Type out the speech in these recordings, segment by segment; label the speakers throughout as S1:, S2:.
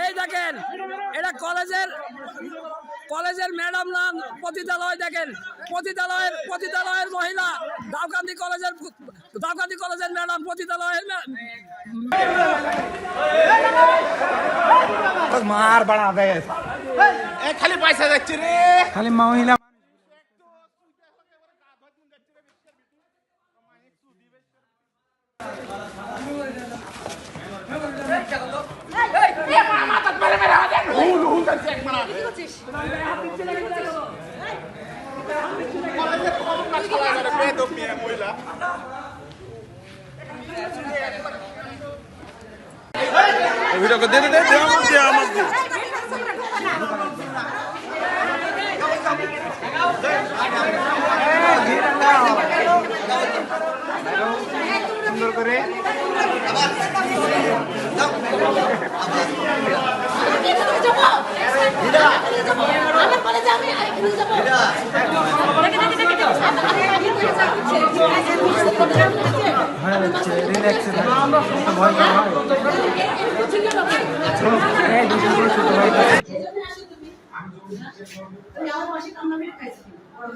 S1: এই দেখেন এটা কলেজের ম্যাডাম নাম পতিতালয়। দেখেন পতিতালয়ের মহিলা দাউকান্দি কলেজের ম্যাডাম পতিতালয়ের
S2: मार बड़ा दे
S3: खाली पैसा যাচ্ছে রে
S2: खाली महिला
S3: ভিডিও করে দে দে আমার দে
S2: সুন্দর করে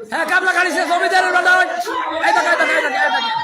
S1: হ্যাঁ কামলা খাইছে জমিদারের বেলা এই দেখেন